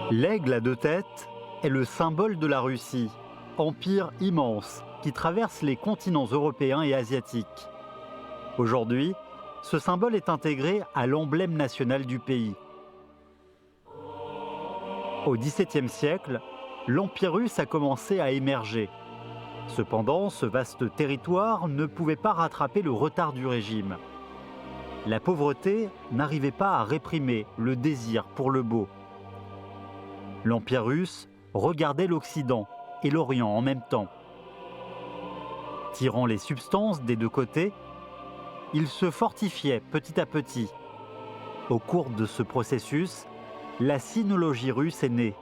L'aigle à deux têtes est le symbole de la Russie, empire immense qui traverse les continents européens et asiatiques. Aujourd'hui, ce symbole est intégré à l'emblème national du pays. Au XVIIe siècle, l'Empire russe a commencé à émerger. Cependant, ce vaste territoire ne pouvait pas rattraper le retard du régime. La pauvreté n'arrivait pas à réprimer le désir pour le beau. L'Empire russe regardait l'Occident et l'Orient en même temps. Tirant les substances des deux côtés, il se fortifiait petit à petit. Au cours de ce processus, la sinologie russe est née.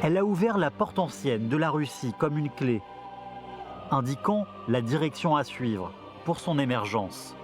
Elle a ouvert la porte ancienne de la Russie comme une clé, indiquant la direction à suivre pour son émergence.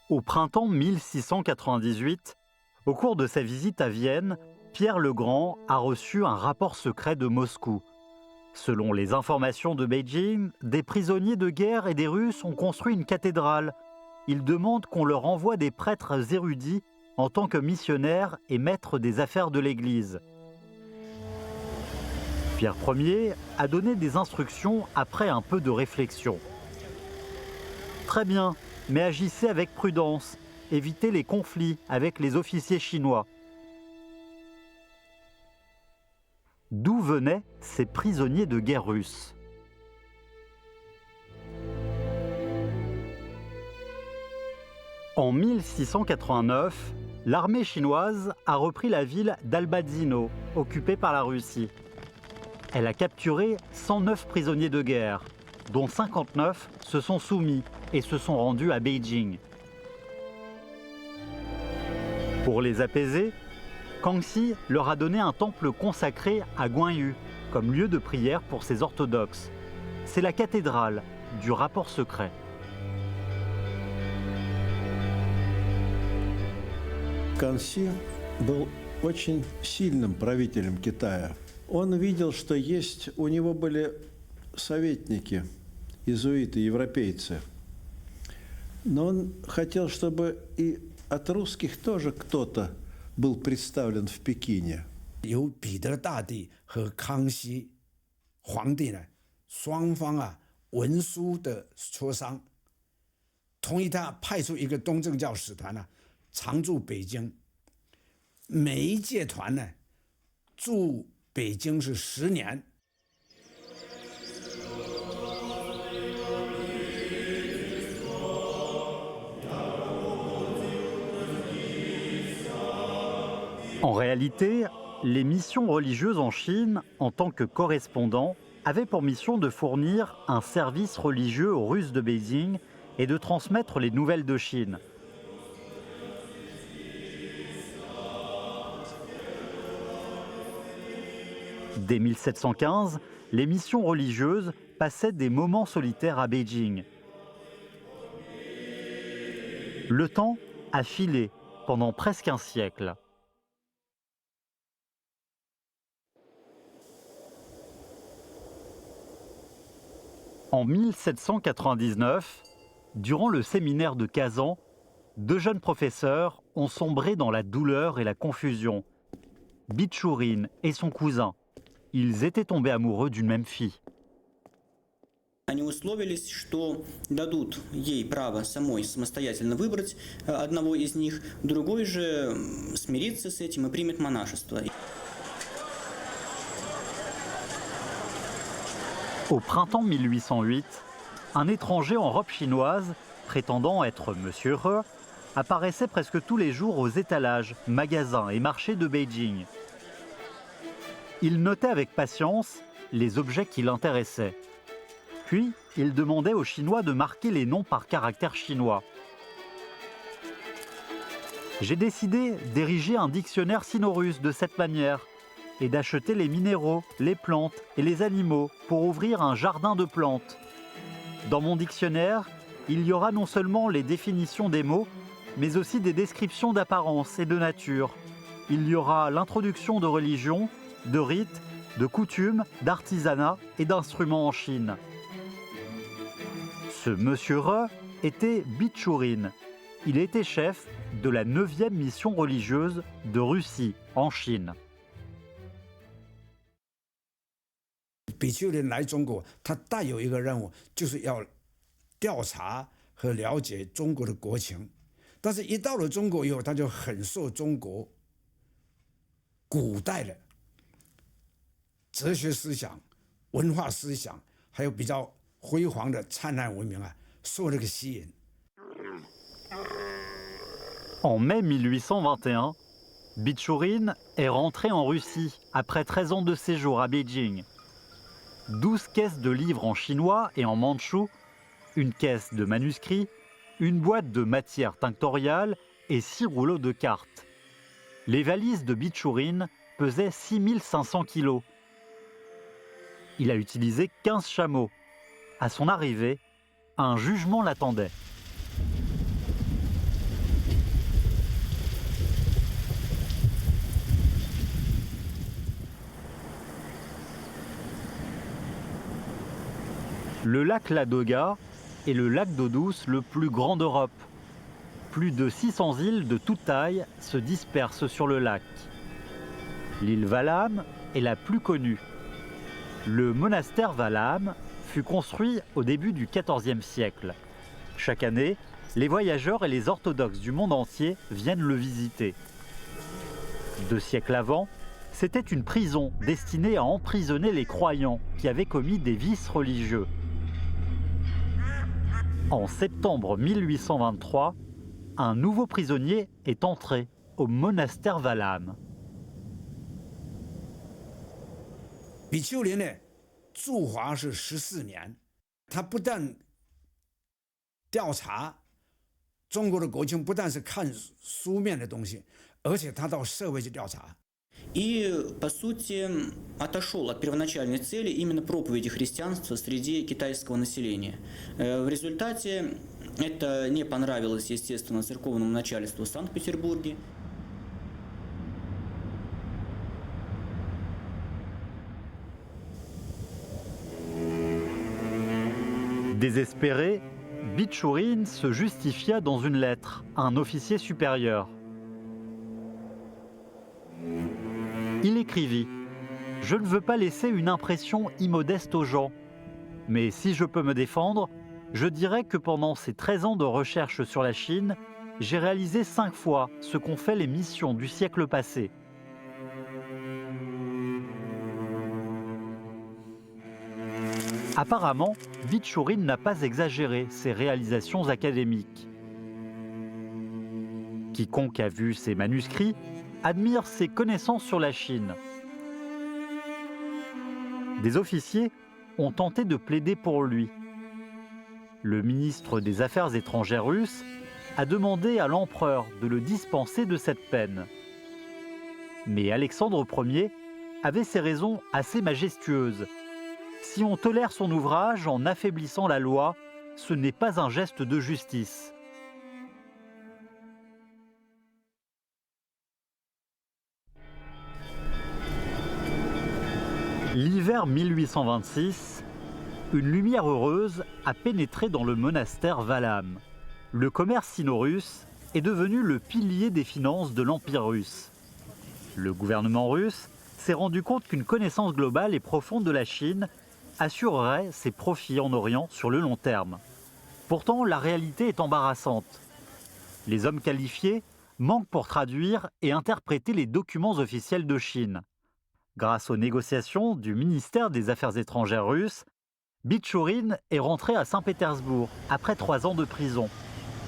Au printemps 1698, au cours de sa visite à Vienne, Pierre le Grand a reçu un rapport secret de Moscou. Selon les informations de Beijing, des prisonniers de guerre et des Russes ont construit une cathédrale. Ils demandent qu'on leur envoie des prêtres érudits en tant que missionnaires et maîtres des affaires de l'Église. Pierre Ier a donné des instructions après un peu de réflexion. Très bien, mais agissez avec prudence, évitez les conflits avec les officiers chinois. D'où venaient ces prisonniers de guerre russes? En 1689, l'armée chinoise a repris la ville d'Albazino, occupée par la Russie. Elle a capturé 109 prisonniers de guerre, dont 59 se sont soumis et se sont rendus à Beijing. Pour les apaiser, Kangxi leur a donné un temple consacré à Guanyu comme lieu de prière pour ses orthodoxes. C'est la cathédrale du rapport secret. Кангxi был очень сильным правителем Китая. Он видел, что есть, у него были советники, иезуиты, европейцы. Но он хотел, чтобы и от русских тоже кто-то был представлен в Пекине. 由彼得大帝和康熙皇帝呢，双方文书的磋商，同意他派出一个东正教使团常驻北京。每一届团呢，驻北京是10年。En réalité, les missions religieuses en Chine, en tant que correspondants, avaient pour mission de fournir un service religieux aux Russes de Beijing et de transmettre les nouvelles de Chine. Dès 1715, les missions religieuses passaient des moments solitaires à Beijing. Le temps a filé pendant presque un siècle. En 1799, durant le séminaire de Kazan, deux jeunes professeurs ont sombré dans la douleur et la confusion. Bitchourine et son cousin. Ils étaient tombés amoureux d'une même fille. Они условились, что дадут ей право самой самостоятельно выбрать одного из них, другой же смирится с этим и примет монашество. Au printemps 1808, un étranger en robe chinoise, prétendant être Monsieur He, apparaissait presque tous les jours aux étalages, magasins et marchés de Beijing. Il notait avec patience les objets qui l'intéressaient. Puis, il demandait aux Chinois de marquer les noms par caractères chinois. J'ai décidé d'ériger un dictionnaire sino-russe de cette manière et d'acheter les minéraux, les plantes et les animaux pour ouvrir un jardin de plantes. Dans mon dictionnaire, il y aura non seulement les définitions des mots, mais aussi des descriptions d'apparence et de nature. Il y aura l'introduction de religions, de rites, de coutumes, d'artisanat et d'instruments en Chine. Ce monsieur Re était Bichourine. Il était chef de la 9e mission religieuse de Russie en Chine. 比丘人来中国，他带有一个任务，就是要调查和了解中国的国情。但是，一到了中国以后，他就很受中国古代的哲学思想、文化思想，还有比较辉煌的灿烂文明啊，受这个吸引。 En mai 1821, Bichourine est rentré en Russie après 13 ans de séjour à Beijing. 12 caisses de livres en chinois et en mandchou, une caisse de manuscrits, une boîte de matière tinctoriale et 6 rouleaux de cartes. Les valises de Bichourine pesaient 6500 kilos. Il a utilisé 15 chameaux. À son arrivée, un jugement l'attendait. Le lac Ladoga est le lac d'eau douce le plus grand d'Europe. Plus de 600 îles de toute taille se dispersent sur le lac. L'île Valham est la plus connue. Le monastère Valham fut construit au début du XIVe siècle. Chaque année, les voyageurs et les orthodoxes du monde entier viennent le visiter. 2 siècles avant, c'était une prison destinée à emprisonner les croyants qui avaient commis des vices religieux. En septembre 1823, un nouveau prisonnier est entré au monastère Valham. 比丘林呢，驻华是14年，他不但调查中国的国情，不但是看书面的东西，而且他到社会去调查。 И, по сути, отошел от первоначальной цели именно проповеди христианства среди китайского населения. В результате это не понравилось, естественно, церковному начальству в Санкт-Петербурге. Désespéré, Bichourine se justifia dans une lettre à un officier supérieur. Il écrivit « Je ne veux pas laisser une impression immodeste aux gens, mais si je peux me défendre, je dirais que pendant ces 13 ans de recherche sur la Chine, j'ai réalisé 5 fois ce qu'ont fait les missions du siècle passé. » Apparemment, Bichourine n'a pas exagéré ses réalisations académiques. Quiconque a vu ses manuscrits admire ses connaissances sur la Chine. Des officiers ont tenté de plaider pour lui. Le ministre des Affaires étrangères russe a demandé à l'empereur de le dispenser de cette peine. Mais Alexandre Ier avait ses raisons assez majestueuses. Si on tolère son ouvrage en affaiblissant la loi, ce n'est pas un geste de justice. L'hiver 1826, une lumière heureuse a pénétré dans le monastère Valham. Le commerce sino-russe est devenu le pilier des finances de l'Empire russe. Le gouvernement russe s'est rendu compte qu'une connaissance globale et profonde de la Chine assurerait ses profits en Orient sur le long terme. Pourtant, la réalité est embarrassante. Les hommes qualifiés manquent pour traduire et interpréter les documents officiels de Chine. Grâce aux négociations du ministère des Affaires étrangères russe, Bichourine est rentré à Saint-Pétersbourg après 3 ans de prison.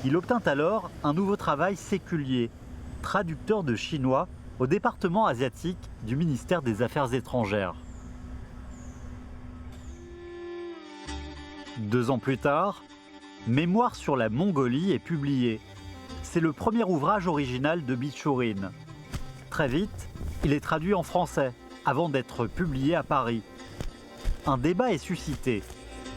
Il obtint alors un nouveau travail séculier, traducteur de chinois au département asiatique du ministère des Affaires étrangères. 2 ans plus tard, Mémoire sur la Mongolie est publié. C'est le premier ouvrage original de Bichourine. Très vite, il est traduit en français, avant d'être publié à Paris. Un débat est suscité.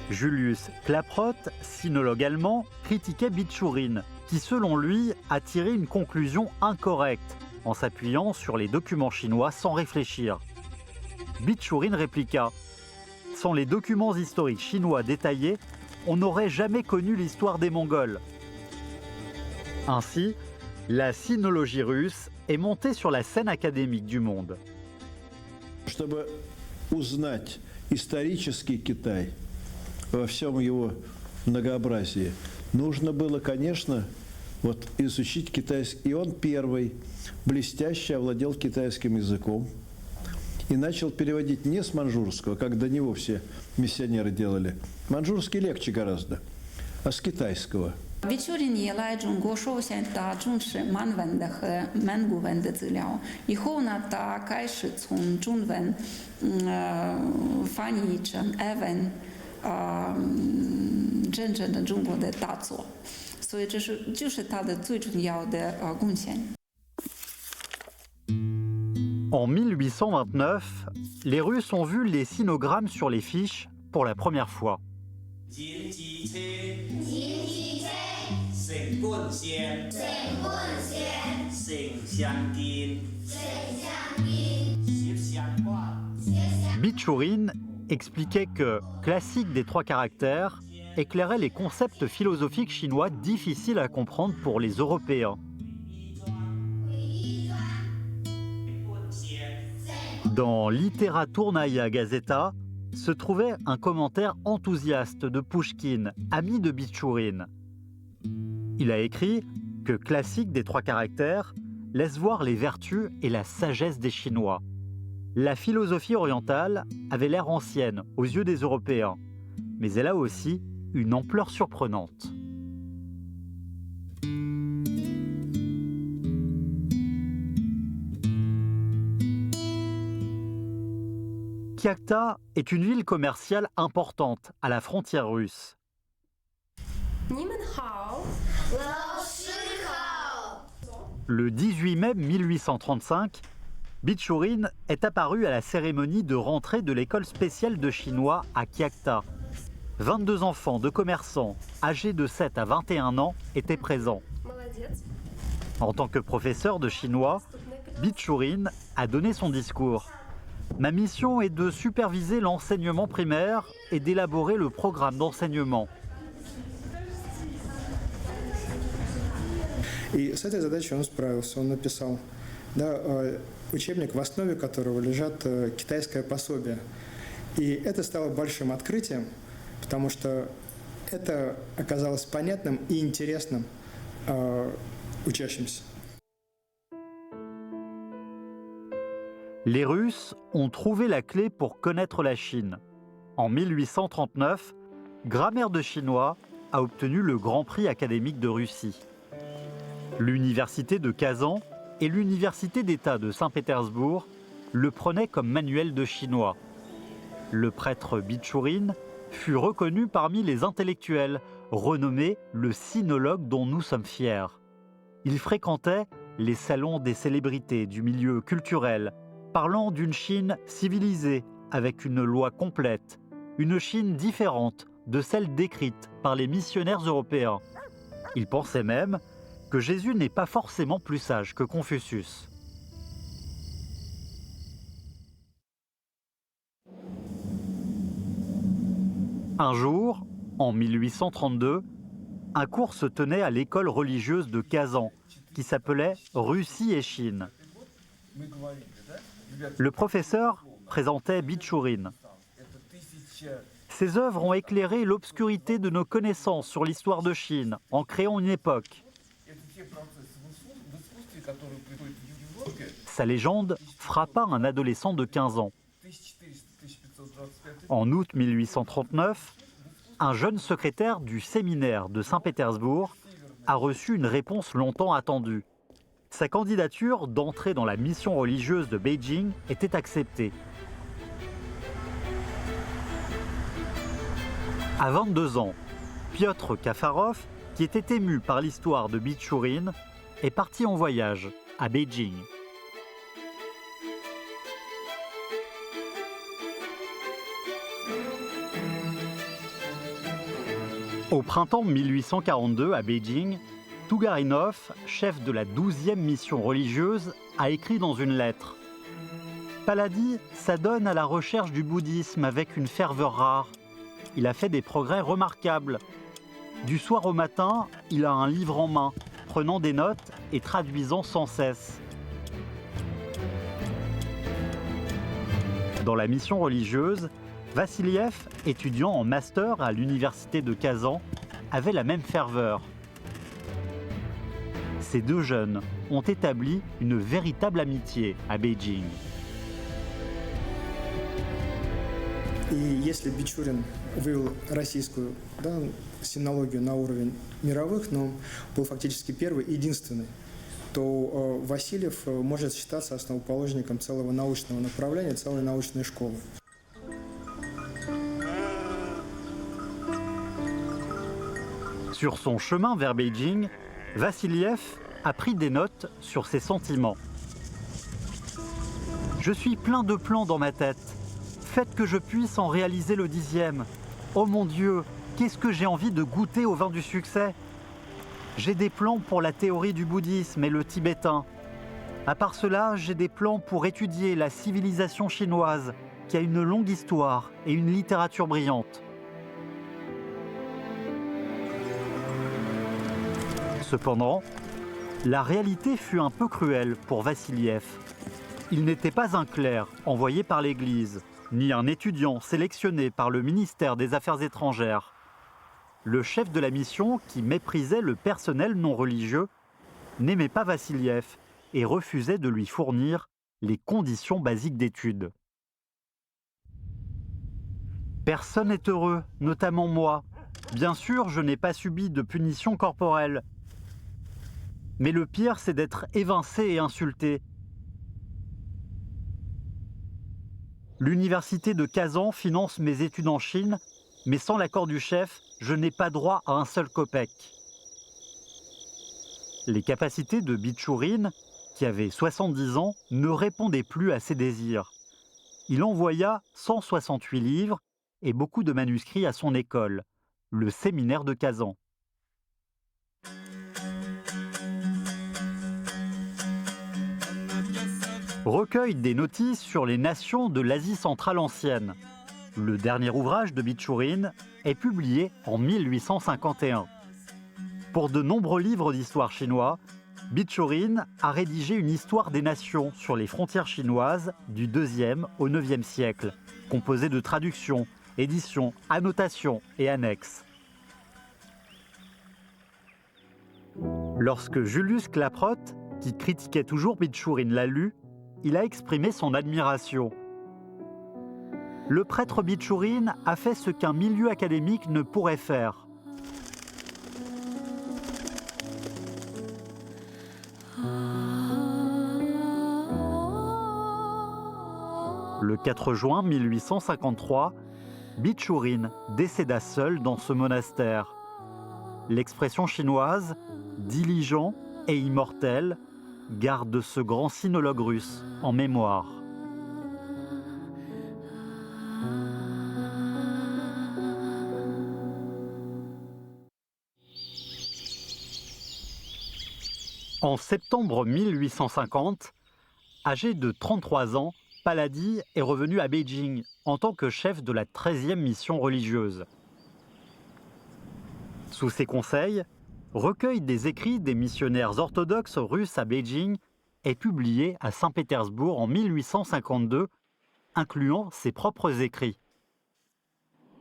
Julius Klaproth, sinologue allemand, critiquait Bichourine qui selon lui a tiré une conclusion incorrecte en s'appuyant sur les documents chinois sans réfléchir. Bichurin répliqua « Sans les documents historiques chinois détaillés, on n'aurait jamais connu l'histoire des Mongols. » Ainsi, la sinologie russe est montée sur la scène académique du monde. Чтобы узнать исторический Китай во всем его многообразии, нужно было, конечно, изучить китайский. И он первый блестяще овладел китайским языком и начал переводить не с маньчжурского, как до него все миссионеры делали. Маньчжурский легче гораздо, а с китайского. Bichurin 也来中国首先他重视满文的和蒙古文的资料，以后呢，他开始从中文翻译成俄文，真正的中国的大作，所以就是他的最重要的贡献。En 1829, les Russes ont vu les sinogrammes sur les fiches pour la première fois. Bichurin expliquait que classique des trois caractères éclairait les concepts philosophiques chinois difficiles à comprendre pour les Européens. Dans Literaturnaya Gazeta se trouvait un commentaire enthousiaste de Pouchkine, ami de Bichurin. Il a écrit que classique des trois caractères laisse voir les vertus et la sagesse des Chinois. La philosophie orientale avait l'air ancienne aux yeux des Européens, mais elle a aussi une ampleur surprenante. Kyakhta est une ville commerciale importante à la frontière russe. Le 18 mai 1835, Bichurin est apparu à la cérémonie de rentrée de l'école spéciale de chinois à Kyakhta. 22 enfants de commerçants âgés de 7 à 21 ans étaient présents. En tant que professeur de chinois, Bichurin a donné son discours. Ma mission est de superviser l'enseignement primaire et d'élaborer le programme d'enseignement. И с этой задачей он справился. Он написал учебник, в основе которого лежат китайское пособие. И это стало большим открытием, потому что это оказалось понятным и интересным учащимся. Les Russes ont trouvé la clé pour connaître la Chine. En 1839, Grammaire de chinois a obtenu le Grand Prix académique de Russie. L'université de Kazan et l'université d'État de Saint-Pétersbourg le prenaient comme manuel de chinois. Le prêtre Bichurin fut reconnu parmi les intellectuels, renommé le sinologue dont nous sommes fiers. Il fréquentait les salons des célébrités du milieu culturel, parlant d'une Chine civilisée avec une loi complète, une Chine différente de celle décrite par les missionnaires européens. Il pensait même que Jésus n'est pas forcément plus sage que Confucius. Un jour, en 1832, un cours se tenait à l'école religieuse de Kazan, qui s'appelait Russie et Chine. Le professeur présentait Bichurin. Ses œuvres ont éclairé l'obscurité de nos connaissances sur l'histoire de Chine en créant une époque. Sa légende frappa un adolescent de 15 ans. En août 1839, un jeune secrétaire du séminaire de Saint-Pétersbourg a reçu une réponse longtemps attendue. Sa candidature d'entrer dans la mission religieuse de Beijing était acceptée. À 22 ans, Piotr Kafarov, qui était ému par l'histoire de Bichurin, est parti en voyage à Beijing. Au printemps 1842, à Beijing, Tougarinov, chef de la 12e mission religieuse, a écrit dans une lettre « Paladi s'adonne à la recherche du bouddhisme avec une ferveur rare. Il a fait des progrès remarquables. Du soir au matin, il a un livre en main, prenant des notes et traduisant sans cesse. » Dans la mission religieuse, Vassiliev, étudiant en master à l'université de Kazan, avait la même ferveur. Ces deux jeunes ont établi une véritable amitié à Beijing. И если Бичурин вывел российскую синологию на уровень мировых, но был фактически первый и единственный, то Васильев может считаться основоположником целого научного направления, целой научной школы. Sur son chemin vers Beijing, Vassiliev a pris des notes sur ses sentiments. « Je suis plein de plans dans ma tête. Faites que je puisse en réaliser le 10e. Oh mon Dieu, qu'est-ce que j'ai envie de goûter au vin du succès. J'ai des plans pour la théorie du bouddhisme et le tibétain. À part cela, j'ai des plans pour étudier la civilisation chinoise, qui a une longue histoire et une littérature brillante. » Cependant, la réalité fut un peu cruelle pour Vassiliev. Il n'était pas un clerc envoyé par l'Église, ni un étudiant sélectionné par le ministère des Affaires étrangères. Le chef de la mission, qui méprisait le personnel non religieux, n'aimait pas Vassiliev et refusait de lui fournir les conditions basiques d'études. Personne n'est heureux, notamment moi. Bien sûr, je n'ai pas subi de punition corporelle. Mais le pire, c'est d'être évincé et insulté. L'université de Kazan finance mes études en Chine, mais sans l'accord du chef, je n'ai pas droit à un seul kopek. Les capacités de Bichourine, qui avait 70 ans, ne répondaient plus à ses désirs. Il envoya 168 livres et beaucoup de manuscrits à son école, le séminaire de Kazan. Recueil des notices sur les nations de l'Asie centrale ancienne. Le dernier ouvrage de Bichourine est publié en 1851. Pour de nombreux livres d'histoire chinois, Bichourine a rédigé une histoire des nations sur les frontières chinoises du 2e au 9e siècle, composée de traductions, éditions, annotations et annexes. Lorsque Julius Klaproth, qui critiquait toujours Bichourine, l'a lu, il a exprimé son admiration. Le prêtre Bichourine a fait ce qu'un milieu académique ne pourrait faire. Le 4 juin 1853, Bichourine décéda seul dans ce monastère. L'expression chinoise « diligent et immortel » garde ce grand sinologue russe en mémoire. En septembre 1850, âgé de 33 ans, Paladi est revenu à Beijing en tant que chef de la 13e mission religieuse. Sous ses conseils, recueil des écrits des missionnaires orthodoxes russes à Beijing est publié à Saint-Pétersbourg en 1852, incluant ses propres écrits.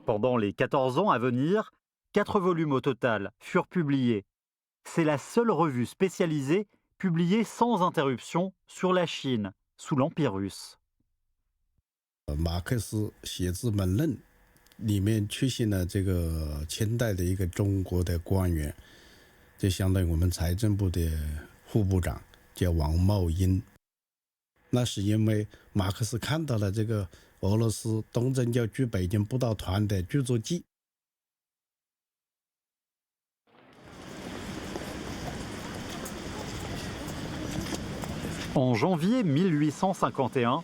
Pendant les 14 ans à venir, 4 volumes au total furent publiés. C'est la seule revue spécialisée publiée sans interruption sur la Chine sous l'Empire russe. 马克思写字门论里面出现了这个前代的一个中国的官员，就相当于我们财政部的副部长，叫王茂英。那是因为马克思看到了这个俄罗斯东正教驻北京布道团的著作记。En janvier 1851,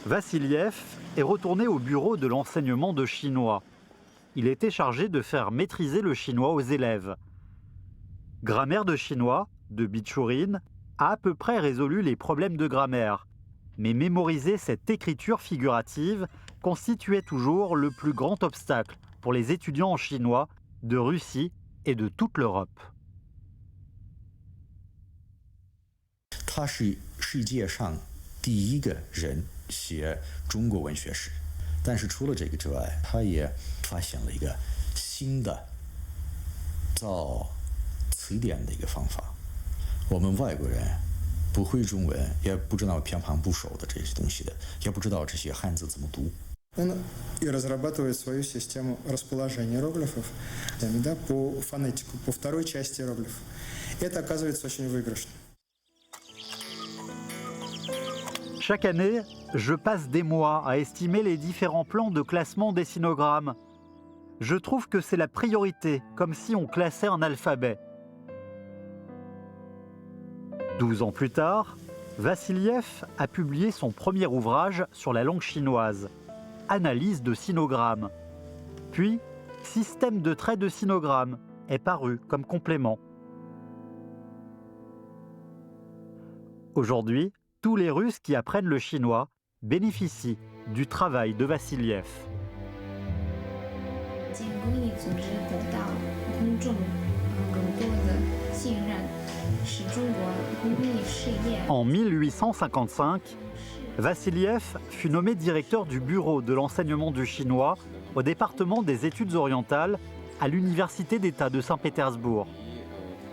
Vassiliev est retourné au bureau de l'enseignement de chinois. Il était chargé de faire maîtriser le chinois aux élèves. Grammaire de chinois, de Bichurin, a à peu près résolu les problèmes de grammaire. Mais mémoriser cette écriture figurative constituait toujours le plus grand obstacle pour les étudiants en chinois de Russie et de toute l'Europe. 他是世界上第一个人写中国文学史，但是除了这个之外，他也发现了一个新的造词典的一个方法。我们外国人不会中文，也不知道偏旁部首的这些东西的，也不知道这些汉字怎么读。 Он и разрабатывает свою систему расположения иероглифов, да, по фонетику, по второй части иероглифов. Это оказывается очень выигрышно. Chaque année, je passe des mois à estimer les différents plans de classement des sinogrammes. Je trouve que c'est la priorité, comme si on classait un alphabet. 12 ans plus tard, Vassiliev a publié son premier ouvrage sur la langue chinoise, Analyse de sinogrammes. Puis, Système de traits de sinogrammes est paru comme complément. Aujourd'hui, tous les Russes qui apprennent le chinois bénéficient du travail de Vassiliev. En 1855, Vassiliev fut nommé directeur du bureau de l'enseignement du chinois au département des études orientales à l'Université d'État de Saint-Pétersbourg.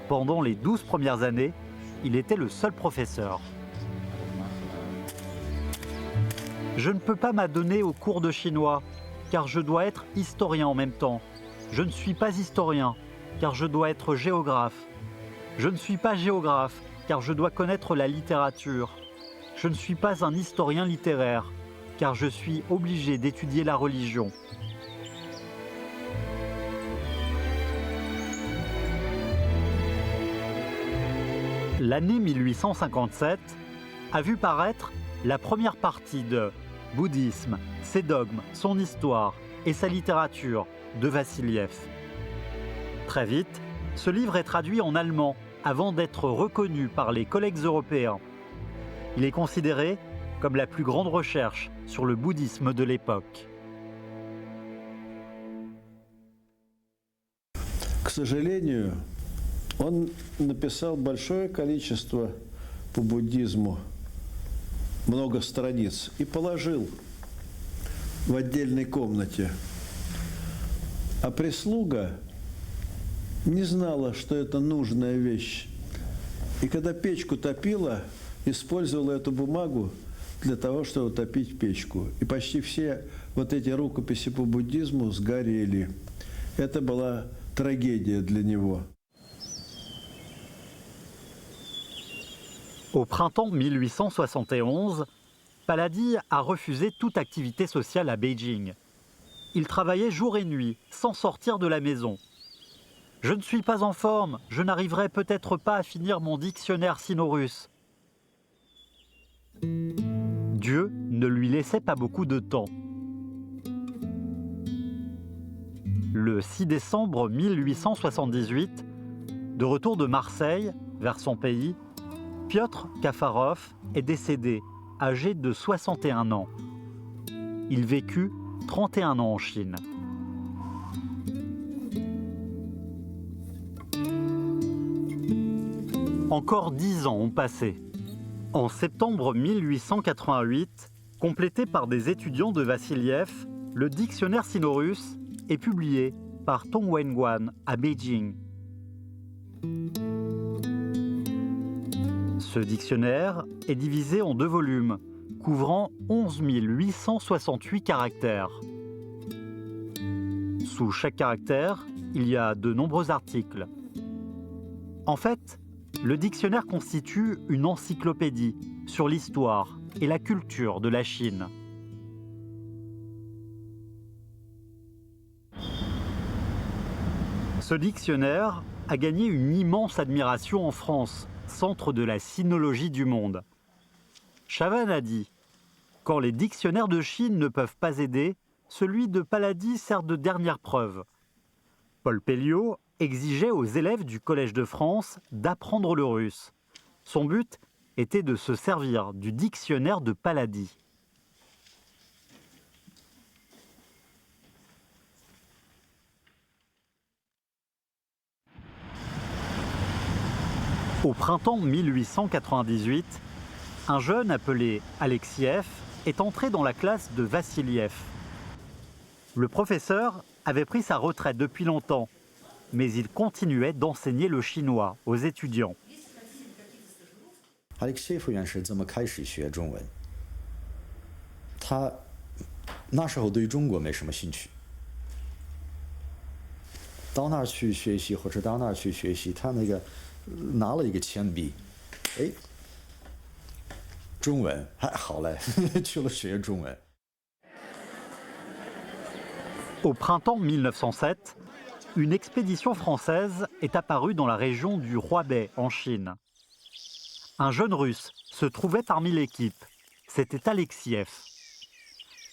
Pendant les 12 premières années, il était le seul professeur. Je ne peux pas m'adonner aux cours de chinois, car je dois être historien en même temps. Je ne suis pas historien, car je dois être géographe. Je ne suis pas géographe, car je dois connaître la littérature. Je ne suis pas un historien littéraire, car je suis obligé d'étudier la religion. L'année 1857 a vu paraître la première partie de Bouddhisme, ses dogmes, son histoire et sa littérature de Vassiliev. Très vite, ce livre est traduit en allemand avant d'être reconnu par les collègues européens. Il est considéré comme la plus grande recherche sur le bouddhisme de l'époque. К сожалению, он написал большое количество по буддизму, много страниц, и положил в отдельной комнате. А прислуга не знала, что это нужная вещь. И когда печку топила, использовала эту бумагу для того, чтобы топить печку. И почти все вот эти рукописи по буддизму сгорели. Это была трагедия для него. Au printemps 1871, Paladi a refusé toute activité sociale à Beijing. Il travaillait jour et nuit, sans sortir de la maison. « Je ne suis pas en forme, je n'arriverai peut-être pas à finir mon dictionnaire sino-russe. » Dieu ne lui laissait pas beaucoup de temps. Le 6 décembre 1878, de retour de Marseille vers son pays, Piotr Kafarov est décédé, âgé de 61 ans. Il vécut 31 ans en Chine. Encore 10 ans ont passé. En septembre 1888, complété par des étudiants de Vassiliev, le dictionnaire sino-russe est publié par Tong Wenguan à Beijing. Ce dictionnaire est divisé en 2 volumes, couvrant 11 868 caractères. Sous chaque caractère, il y a de nombreux articles. En fait, le dictionnaire constitue une encyclopédie sur l'histoire et la culture de la Chine. Ce dictionnaire a gagné une immense admiration en France, centre de la sinologie du monde. Chavannes a dit « Quand les dictionnaires de Chine ne peuvent pas aider, celui de Paladi sert de dernière preuve. » Paul Pelliot exigeait aux élèves du Collège de France d'apprendre le russe. Son but était de se servir du dictionnaire de Paladi. Au printemps 1898, un jeune appelé Alexiev est entré dans la classe de Vassiliev. Le professeur avait pris sa retraite depuis longtemps, mais il continuait d'enseigner le chinois aux étudiants. Alexiev 院士这么开始学中文，他那时候对中国没什么兴趣。到那儿去学习，或者到那儿去学习，他那个拿了一个铅笔，哎，中文还好嘞，去了学中文。Au printemps 1907, une expédition française est apparue dans la région du Huaibei, en Chine. Un jeune russe se trouvait parmi l'équipe. C'était Alexiev.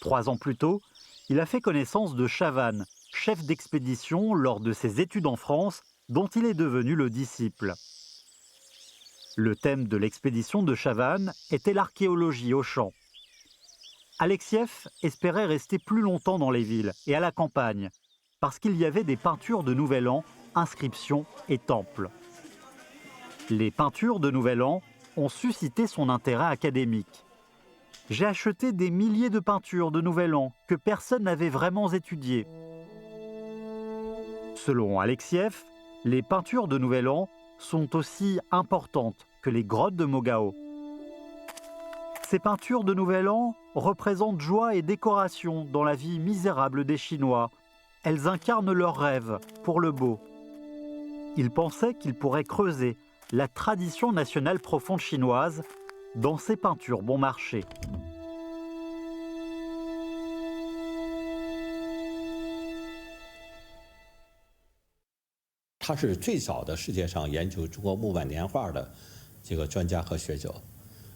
3 ans plus tôt, il a fait connaissance de Chavannes, chef d'expédition lors de ses études en France, dont il est devenu le disciple. Le thème de l'expédition de Chavannes était l'archéologie au champ. Alexiev espérait rester plus longtemps dans les villes et à la campagne, parce qu'il y avait des peintures de Nouvel An, inscriptions et temples. Les peintures de Nouvel An ont suscité son intérêt académique. J'ai acheté des milliers de peintures de Nouvel An que personne n'avait vraiment étudiées. Selon Alexiev, les peintures de Nouvel An sont aussi importantes que les grottes de Mogao. Ces peintures de Nouvel An représentent joie et décoration dans la vie misérable des Chinois. Elles incarnent leurs rêves pour le beau. Il pensait qu'il pourrait creuser la tradition nationale profonde chinoise dans ces peintures bon marché. « 他是最早的世界上研究中国木版年画的这个专家和学者，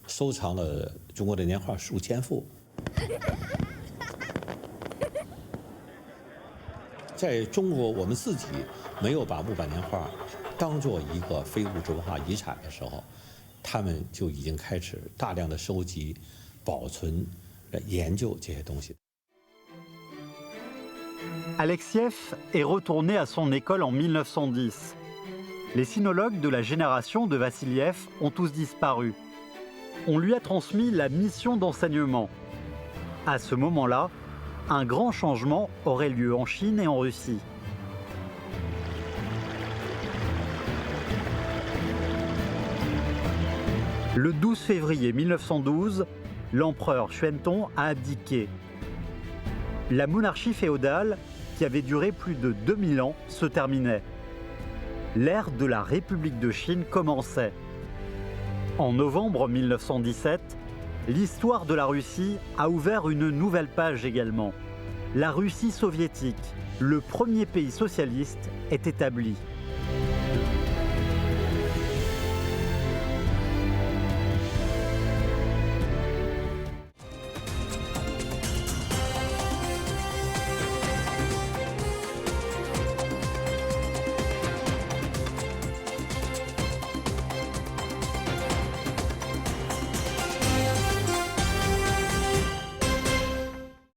收藏了中国的年画数千幅。在中国，我们自己没有把木版年画当做一个非物质文化遗产的时候，他们就已经开始大量的收集、保存、研究这些东西。 Alexiev est retourné à son école en 1910. Les sinologues de la génération de Vassiliev ont tous disparu. On lui a transmis la mission d'enseignement. À ce moment-là, un grand changement aurait lieu en Chine et en Russie. Le 12 février 1912, l'empereur Xuantong a abdiqué. La monarchie féodale, qui avait duré plus de 2000 ans, se terminait. L'ère de la République de Chine commençait. En novembre 1917, l'histoire de la Russie a ouvert une nouvelle page également. La Russie soviétique, le premier pays socialiste, est établi.